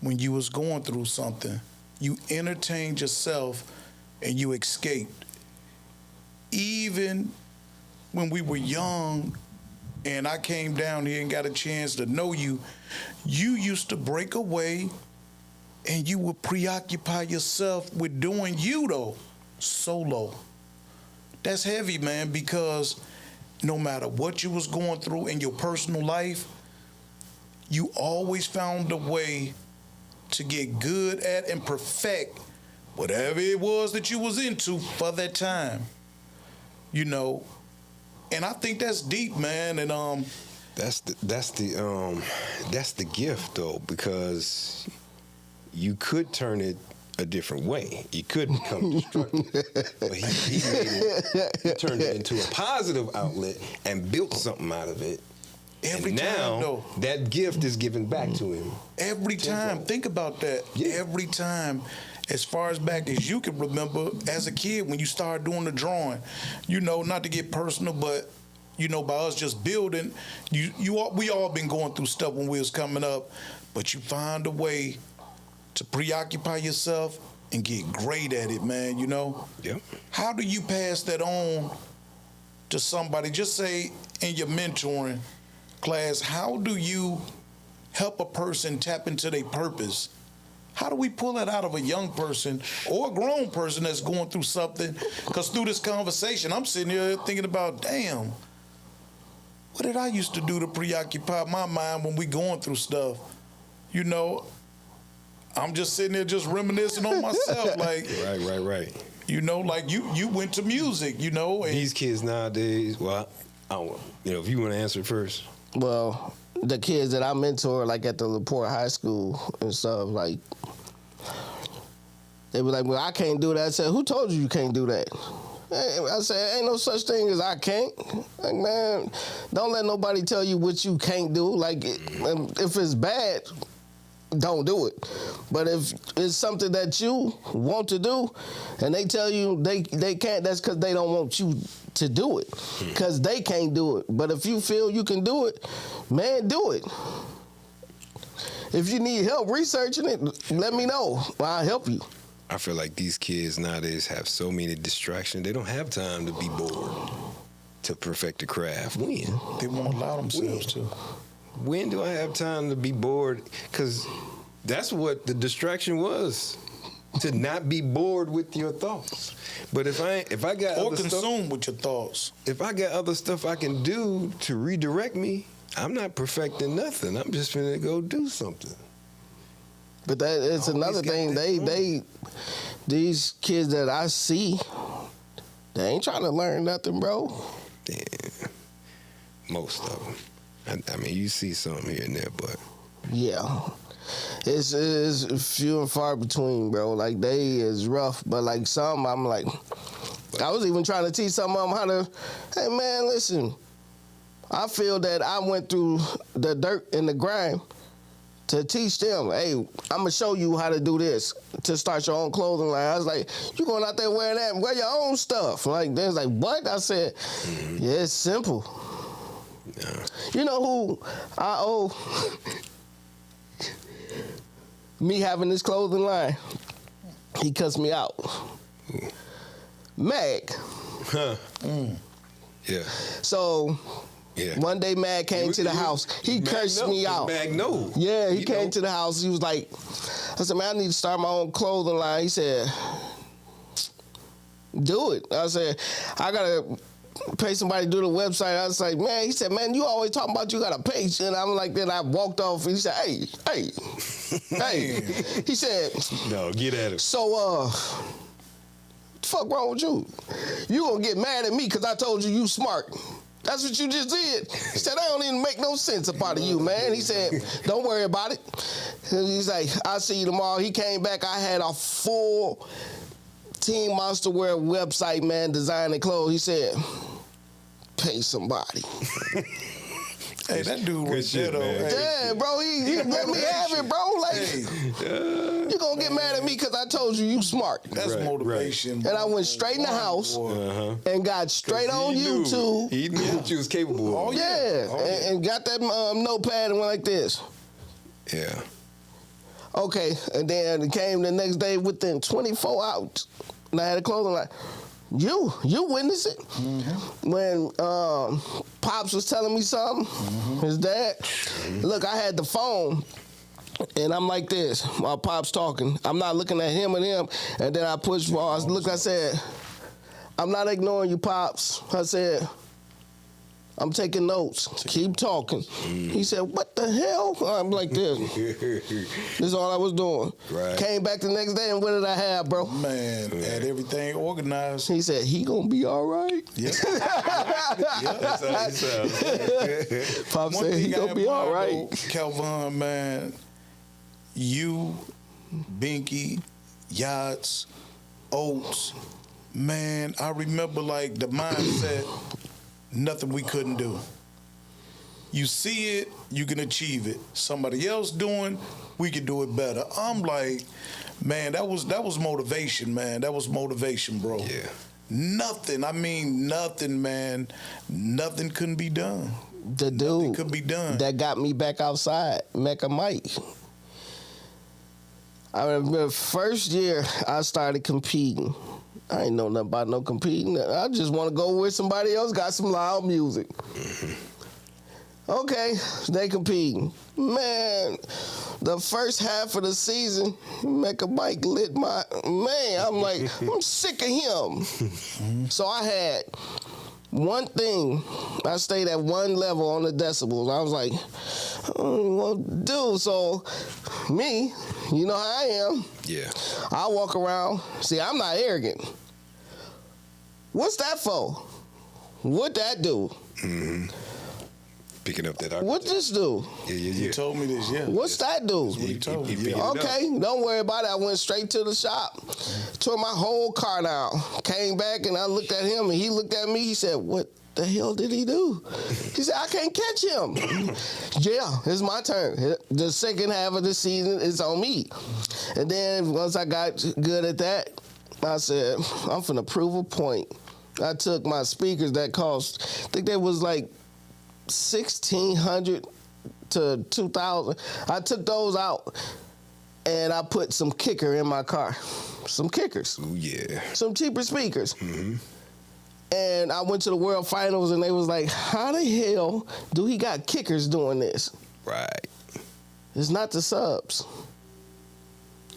when you was going through something. You entertained yourself and you escaped. Even when we were young and I came down here and got a chance to know you, you used to break away and you would preoccupy yourself with doing you, though, solo. That's heavy, man, because no matter what you was going through in your personal life, you always found a way to get good at and perfect whatever it was that you was into for that time. You know, and I think that's deep, man. And that's the gift, though, because you could turn it a different way. You could become destructive, but he turned it into a positive outlet and built something out of it. Every and time, now, though, that gift is given back to him. Every time. Think about that. Yeah. Every time. As far as back as you can remember, as a kid, when you started doing the drawing, you know, not to get personal, but, you know, by us just building, we all been going through stuff when we was coming up, but you find a way to preoccupy yourself and get great at it, man, you know? Yep. How do you pass that on to somebody? Just say in your mentoring class, how do you help a person tap into their purpose? How do we pull that out of a young person or a grown person that's going through something? Because through this conversation, I'm sitting here thinking about, damn, what did I used to do to preoccupy my mind when we going through stuff? You know, I'm just sitting there just reminiscing on myself. Like, Right. You know, like you went to music, you know. And these kids nowadays, well, I don't, you know, if you want to answer it first. Well, the kids that I mentor, like at the LaPorte High School and stuff, like, they be like, well, I can't do that. I said, who told you can't do that? I said, ain't no such thing as I can't. Like, man, don't let nobody tell you what you can't do. Like, if it's bad, don't do it. But if it's something that you want to do and they tell you they can't, that's because they don't want you to do it, because they can't do it. But if you feel you can do it, man, do it. If you need help researching it, let me know. I'll help you. I feel like these kids nowadays have so many distractions. They don't have time to be bored to perfect the craft. When? They won't allow themselves to. When do I have time to be bored? Because that's what the distraction was, to not be bored with your thoughts. But if I got or other consumed stuff, with your thoughts. if I got other stuff I can do to redirect me, I'm not perfecting nothing. I'm just gonna go do something. But that it's another thing. These kids that I see, they ain't trying to learn nothing, bro. Yeah, most of them. I mean, you see some here and there, but yeah, it's few and far between, bro. Like, they is rough, but like some, I'm like, I was even trying to teach some of them how to. Hey, man, listen. I feel that I went through the dirt and the grime to teach them, hey, I'm going to show you how to do this, to start your own clothing line. I was like, you going out there wearing that, wear your own stuff. Like, they was like, what? I said, yeah, it's simple. Yeah. You know who I owe me having this clothing line? He cussed me out. Mag. Huh. Yeah. So... yeah. One day, Mag came to the house. He cursed me out. Mag knows. Yeah, he came to the house. He was like, I said, man, I need to start my own clothing line. He said, do it. I said, I got to pay somebody to do the website. I was like, man, he said, man, you always talking about you got a page. And I'm like, then I walked off. And he said, hey. He said, no, get at him. So, what the fuck wrong with you? You gonna get mad at me because I told you smart. That's what you just did. He said, I don't even make no sense about you, man. He said, don't worry about it. He's like, I'll see you tomorrow. He came back. I had a full Team Monster Wear website, man, designing clothes. He said, pay somebody. Hey, that dude was there, though. Yeah, bro, he let me have it, bro. Like, you gonna get mad at me because I told you smart. That's motivation. And I went straight in the house and got straight on YouTube. He knew what you was capable of. Oh, yeah. And got that notepad and went like this. Yeah. Okay, and then it came the next day within 24 hours. And I had a clothing line. You witnessed it. When Pops was telling me something, his dad, look, I had the phone, and I'm like this while Pops talking. I'm not looking at him, and then I pushed pause. Look, I said, I'm not ignoring you, Pops. I said, I'm taking notes. Keep talking. He said, what the hell? I'm like this. This is all I was doing. Right. Came back the next day, and what did I have, bro? Man, had everything organized. He said, he gonna be all right? Yeah. That's how he sounds. Pop said he gonna be all right. Kalvon, man, you, Binky, Yachts, Oates, man, I remember like the mindset, nothing we couldn't do. You see it, you can achieve it. Somebody else doing, we can do it better. I'm like, man, that was motivation, man. That was motivation, bro. Yeah. Nothing, I mean nothing, man. Nothing couldn't be done. The dude could be done. that got me back outside, Mecca Mike. I remember first year I started competing. I ain't know nothing about no competing. I just want to go where somebody else got some loud music. Okay, they competing. Man, the first half of the season, Mecca Mike lit my... Man, I'm like, I'm sick of him. So I had one thing. I stayed at one level on the decibels. I was like, I don't want to do. So me, you know how I am. Yeah. I walk around. See, I'm not arrogant. What's that for? What that do? Picking up that architect. What this do? Yeah. You told me this, yeah. What's that do? That's what he told me. He Yeah. Okay, don't worry about it. I went straight to the shop, tore my whole car down, came back, and I looked at him, and he looked at me. He said, what the hell did he do? He said, I can't catch him. Yeah, it's my turn. The second half of the season is on me. And then once I got good at that, I said, I'm finna prove a point. I took my speakers that cost, I think they was like $1,600 to $2,000. I took those out and I put some kicker in my car. Some kickers. Ooh, yeah. Some cheaper speakers. And I went to the World Finals and they was like, how the hell do he got kickers doing this? Right. It's not the subs.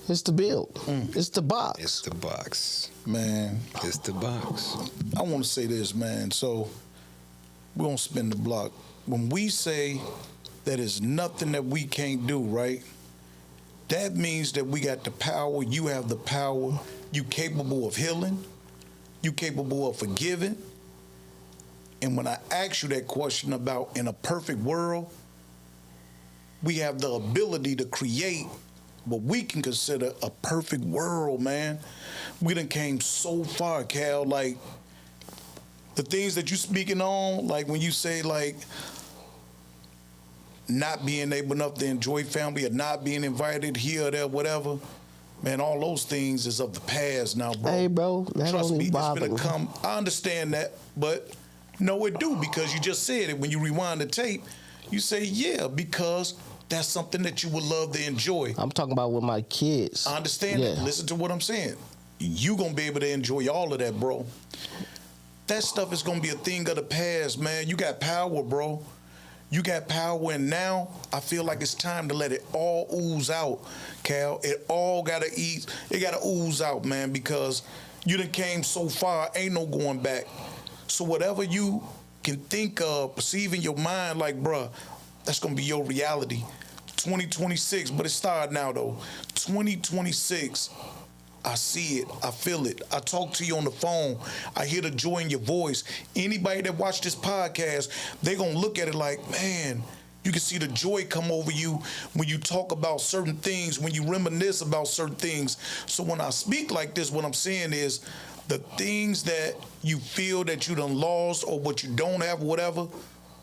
It's the build. It's the box. It's the box. Man, It's the box. I want to say this, man. So we're going to spin the block. When we say that it's nothing that we can't do, right? That means that we got the power. You have the power. You capable of healing. You capable of forgiving. And when I ask you that question about in a perfect world, we have the ability to create what we can consider a perfect world, man. We done came so far, Cal. Like, the things that you speaking on, like when you say, like, not being able enough to enjoy family or not being invited here or there, whatever, man, all those things is of the past now, bro. Hey, bro, that Trust don't me, even it's bother gonna me. come. I understand that, but no, it do, because you just said it. When you rewind the tape, you say, yeah, because that's something that you would love to enjoy. I'm talking about with my kids. I understand that. Listen to what I'm saying. You gonna be able to enjoy all of that, bro. That stuff is gonna be a thing of the past, man. You got power, bro. You got power, and now I feel like it's time to let it all ooze out, Cal. It all gotta eat. It gotta ooze out, man, because you done came so far. Ain't no going back. So whatever you can think of, perceive in your mind, like, bruh, that's gonna be your reality. 2026, but it started now though. 2026. I see it. I feel it. I talk to you on the phone. I hear the joy in your voice. Anybody that watch this podcast, they gonna look at it like, man, You can see the joy come over you when you talk about certain things, when you reminisce about certain things. So when I speak like this, what I'm saying is the things that you feel that you done lost or what you don't have, whatever,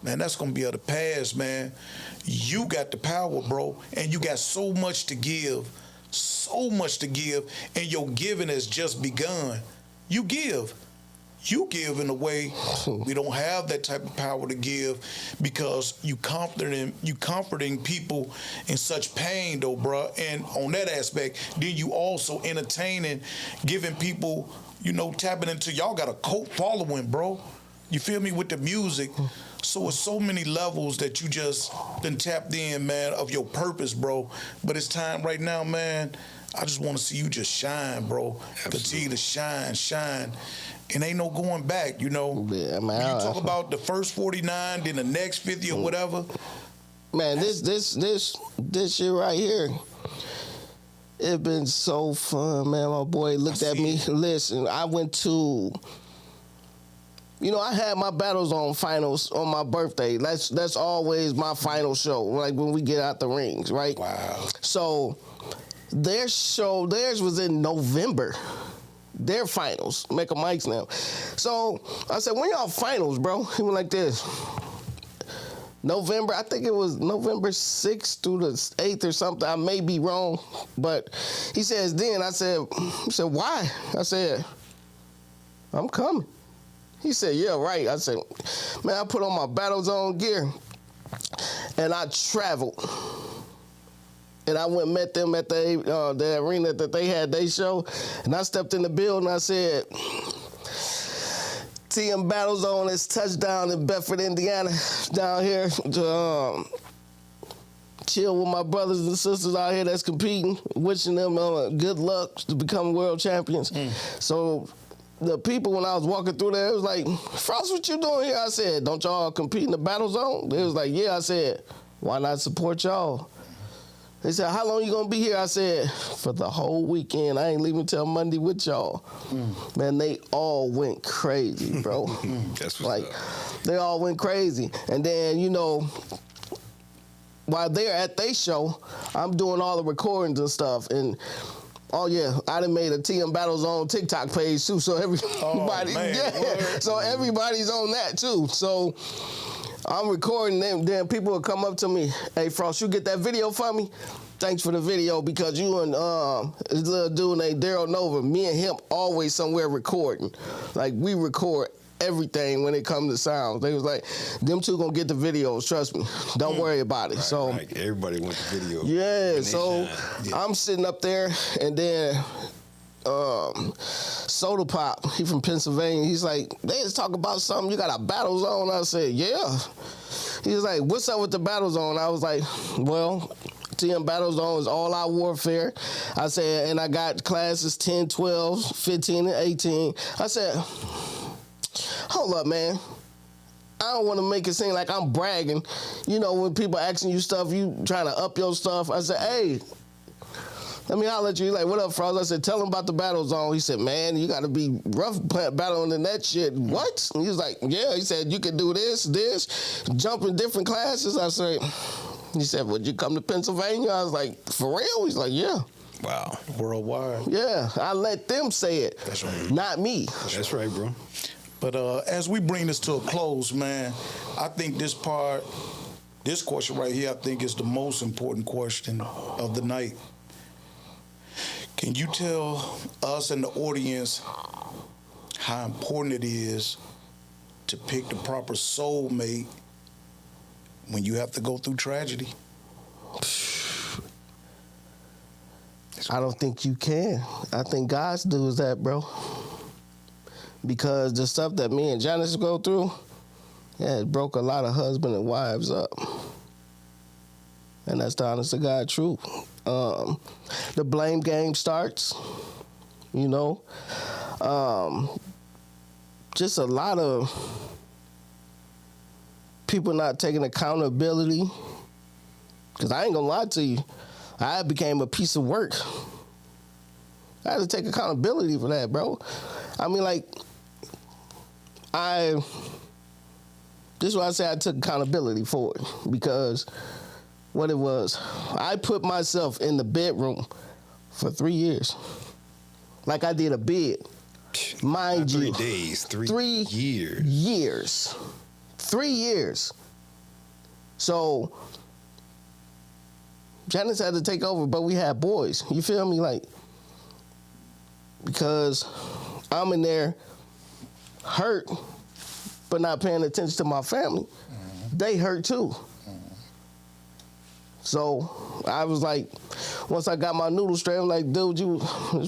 man, that's gonna be of the past, man. You got the power, bro, and you got so much to give, and your giving has just begun. You give in a way we don't have that type of power to give, because you comforting people in such pain, though, bro. And on that aspect, then you also entertaining, giving people, tapping into, y'all got a cult following, bro. You feel me, with the music. So it's so many levels that you just done tapped in, man, of your purpose, bro. But it's time right now, man. I just want to see you just shine, bro. Absolutely. Continue to shine. And ain't no going back, Yeah, man. When you talk about the first 49, then the next 50 or whatever. Man, this shit right here, it been so fun, man. My boy looked at me. Listen, I went to, I had my Battlezone finals on my birthday. That's always my final show, like when we get out the rings, right? Wow. So theirs was in November. Their finals, make a mics now. So I said, when y'all finals, bro? He went like this. November, I think it was November 6th through the 8th or something. I may be wrong, but he says then. He said, why? I said, I'm coming. He said, yeah, right. I said, man, I put on my Battlezone gear and I traveled. And I went and met them at the arena that they had their show. And I stepped in the building. I said, TM Battlezone has touched down in Bedford, Indiana, down here to chill with my brothers and sisters out here that's competing, wishing them good luck to become world champions. So the people, when I was walking through there, it was like, Frost, what you doing here? I said, don't y'all compete in the Battlezone? They was like, yeah. I said, why not support y'all? They said, how long you gonna be here? I said, for the whole weekend. I ain't leaving till Monday with y'all. Man, they all went crazy, bro. That's what's like, up. They all went crazy. And then, while they're at their show, I'm doing all the recordings and stuff. And oh yeah, I done made a TM Battlezone TikTok page too, so everybody, so everybody's on that too. So I'm recording them, then people will come up to me, hey Frost, you get that video for me? Thanks for the video, because you and this little dude named Daryl Nova, me and him always somewhere recording. Like, we record everything when it comes to sound. They was like, them two gonna get the videos, trust me. Don't worry about it. Right, so right. Everybody wants the video. Yeah, so I'm sitting up there, and then Soda Pop, he from Pennsylvania, he's like, they just talk about something, you got a Battlezone? I said, yeah. He was like, what's up with the Battlezone? I was like, well, TM Battlezone is all out warfare. I said, and I got classes 10, 12, 15, and 18. I said, hold up, man. I don't want to make it seem like I'm bragging. When people asking you stuff, you trying to up your stuff. I said, hey, let me holler at you. He's like, what up, Frost? I said, tell him about the Battlezone. He said, man, you got to be rough battling in that shit. What? And he was like, yeah. He said, you can do this, jump in different classes. I said, he said, would you come to Pennsylvania? I was like, for real? He's like, yeah. Wow. Worldwide. Yeah, I let them say it. That's right. Not me. That's right, bro. But as we bring this to a close, man, I think this question right here, I think is the most important question of the night. Can you tell us and the audience how important it is to pick the proper soulmate when you have to go through tragedy? I don't think you can. I think God's does that, bro. Because the stuff that me and Janice go through, it broke a lot of husband and wives up. And that's the honest to God truth. The blame game starts, just a lot of people not taking accountability. Because I ain't gonna lie to you, I became a piece of work. I had to take accountability for that, bro. I mean, like, I this is why I say I took accountability for it, because what it was, I put myself in the bedroom for 3 years. Like I did a bid. Mind you. 3 days, 3 years. Years. 3 years. So Janice had to take over, but we had boys. You feel me? Like, because I'm in there hurt, but not paying attention to my family. They hurt too. So I was like, once I got my noodle straight, I'm like, dude,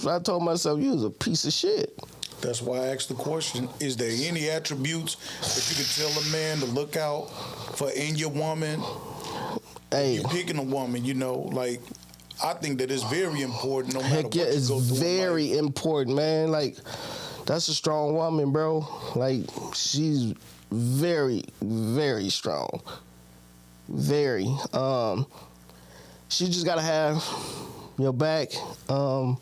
I told myself, you was a piece of shit. That's why I asked the question, is there any attributes that you could tell a man to look out for in your woman? Hey. You're picking a woman, you know, like, I think that it's very important no matter Heck what yeah, you it's go through. very important, man. Like, that's a strong woman, bro. Like, she's very, very strong. Very. She just gotta have your back. You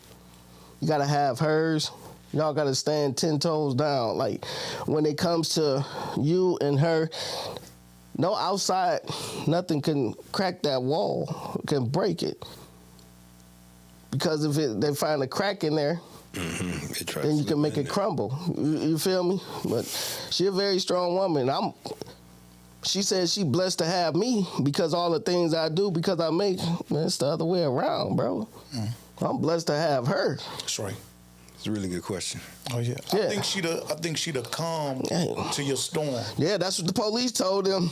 gotta have hers. Y'all gotta stand 10 toes down. Like, when it comes to you and her, no outside, nothing can crack that wall, can break it. Because if they find a crack in there, then you can make it crumble. You feel me? But she a very strong woman. She says she blessed to have me because all the things I do, because I make, man, it's the other way around, bro. I'm blessed to have her. That's right. It's a really good question. Oh yeah. I think she the calm to your storm. Yeah, that's what the police told them.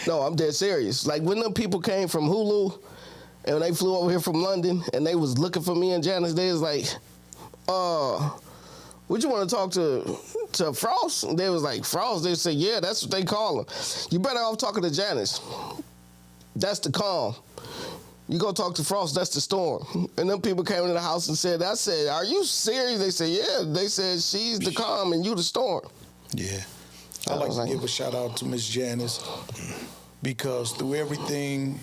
No, I'm dead serious. Like, when them people came from Hulu and they flew over here from London and they was looking for me and Janice, they was like, would you want to talk to Frost? And they was like, Frost? They said, yeah, that's what they call him. You better off talking to Janice. That's the calm. You go talk to Frost, that's the storm. And them people came into the house and said, I said, are you serious? They said, yeah. They said, she's the calm and you the storm. Yeah. I like to give a shout out to Miss Janice, because through everything,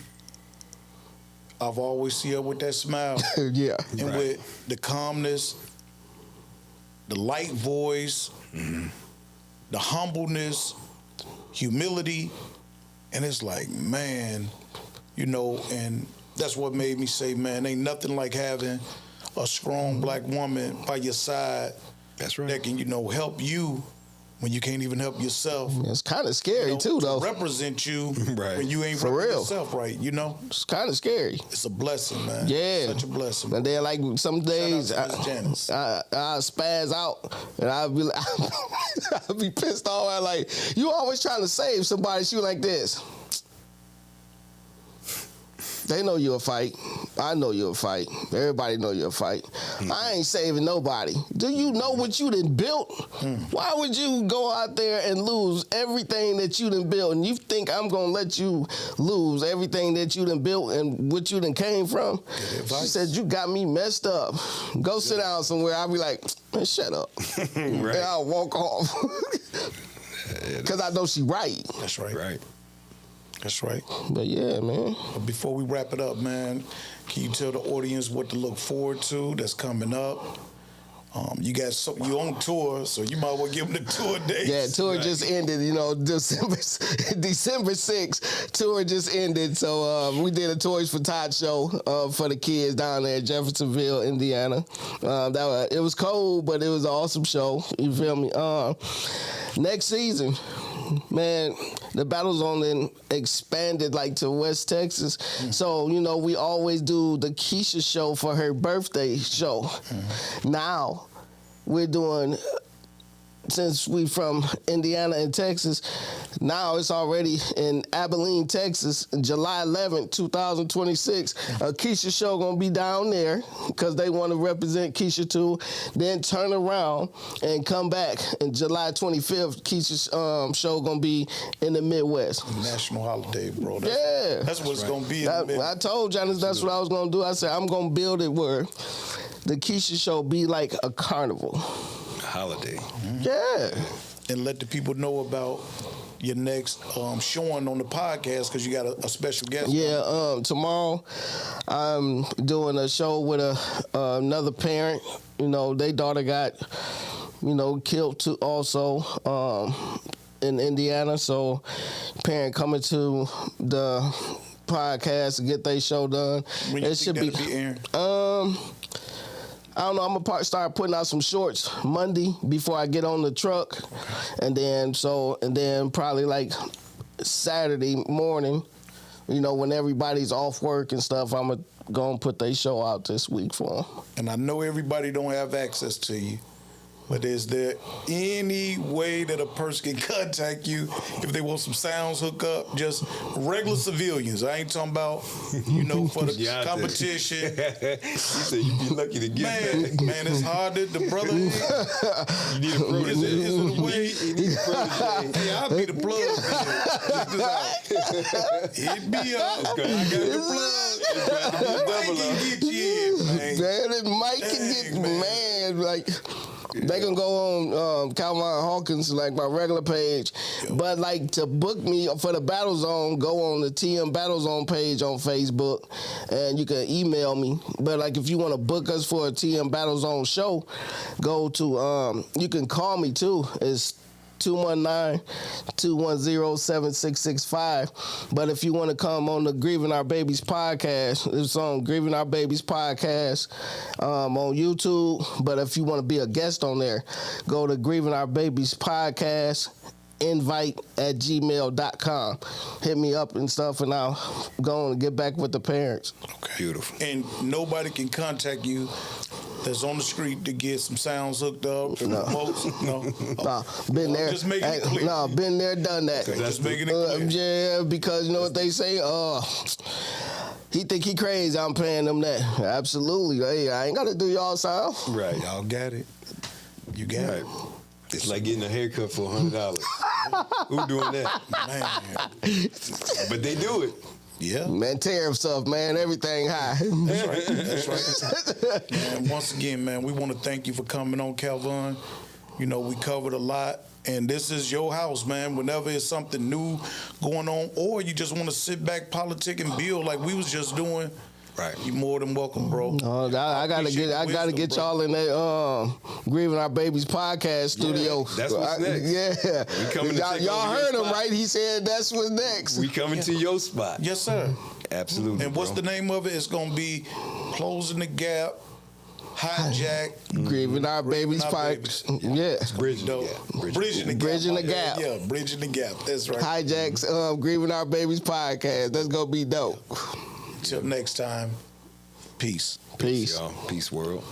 I've always seen her with that smile. Yeah. And with the calmness, the light voice, the humbleness, humility. And it's like, man, you know, and that's what made me say, man, ain't nothing like having a strong black woman by your side. That's right. That can, you know, help you when you can't even help yourself. It's kind of scary, too, though. Represent you when you ain't representing yourself right, you know? It's kind of scary. It's a blessing, man. Yeah. Such a blessing. And then, like, some days I spaz out and I'll be like, I'll be pissed off. I'm like, you always trying to save somebody. She was like this. They know you'll fight. I know you'll fight. Everybody know you'll fight. I ain't saving nobody. Do you know what you done built? Why would you go out there and lose everything that you done built? And you think I'm going to let you lose everything that you done built and what you done came from? She said, you got me messed up. Go sit down somewhere. I'll be like, man, shut up. Right. And I'll walk off. Because I know she right. That's right. Right. That's right. But yeah, man. But before we wrap it up, man, can you tell the audience what to look forward to that's coming up? You you on tour, so you might well give them the tour dates. Yeah, tour just ended, you know, December 6th, tour just ended. So we did a Toys for Tots show for the kids down there in Jeffersonville, Indiana. It was cold, but it was an awesome show. You feel me? Next season, man, the Battlezone then expanded like to West Texas. So, you know, we always do the Keisha show for her birthday show. Now, we're doing, since we from Indiana and Texas, now it's already in Abilene, Texas, July 11th, 2026. Keisha show gonna be down there because they want to represent Keisha too. Then turn around and come back in July 25th. Keisha's show gonna be in the Midwest. National holiday, bro. That's what it's gonna be. I told Janice that's what I was gonna do. I said I'm gonna build it where the Keisha show be like a carnival. Holiday. Yeah. And let the people know about your next showing on the podcast, because you got a special guest. Yeah, tomorrow I'm doing a show with another parent. You know, their daughter got killed too also in Indiana. So parent coming to the podcast to get their show done. When you think that'll be airing? I don't know. I'm gonna start putting out some shorts Monday before I get on the truck, and then probably like Saturday morning, when everybody's off work and stuff, I'm gonna put their show out this week for them. And I know everybody don't have access to you, but is there any way that a person can contact you if they want some sounds hooked up? Just regular civilians. I ain't talking about, for the competition. He said you'd be lucky to get that. Man, it's hard to the brother. You need a protege. Is it a way? You need a protege. Yeah, I'll be the plug. Hit me up. I got the plug. Mike can get you in, man. Mike can get, man, like... They can go on Kalvon Hawkins, like my regular page. Yeah. But like to book me for the Battlezone, go on the TM Battlezone page on Facebook, and you can email me. But like if you want to book us for a TM Battlezone show, go to you can call me too. It's 219-210-7665. But if you want to come on the Grieving Our Babies podcast, it's on Grieving Our Babies podcast on YouTube. But if you want to be a guest on there, go to Grieving Our Babies podcast invite@gmail.com. Hit me up and stuff, and I'll go on and get back with the parents. Okay. Beautiful. And nobody can contact you that's on the street to get some sounds hooked up. No. Been there. Just making it clear. No, been there, done that. Okay, just making it clear. Yeah, because you know what they say? He think he crazy, I'm paying him that. Absolutely. Hey, I ain't got to do y'all sound. Right. Y'all got it. You got it. It's like getting a haircut for $100. Who doing that? Man. But they do it. Yeah. Man, tariff stuff, man. Everything high. That's right. That's right. And once again, man, we want to thank you for coming on, Kalvon. We covered a lot. And this is your house, man. Whenever it's something new going on, or you just want to sit back, politic, and build like we was just doing, right? You're more than welcome, bro. I gotta get y'all in that Grieving Our Babies podcast studio. Yeah, that's what's next. Yeah, we coming to y'all heard him, right? He said that's what's next. We coming to your spot. Yes, sir. Absolutely. And what's the name of it? It's gonna be Closing the Gap. Hijack. Grieving Our Babies podcast. Yeah. Bridging the Gap. Bridging the Gap. Yeah, Bridging the Gap. That's right. Hijack's Grieving Our Babies podcast. That's gonna be dope. Till next time. Peace. Peace. Y'all. Peace, world.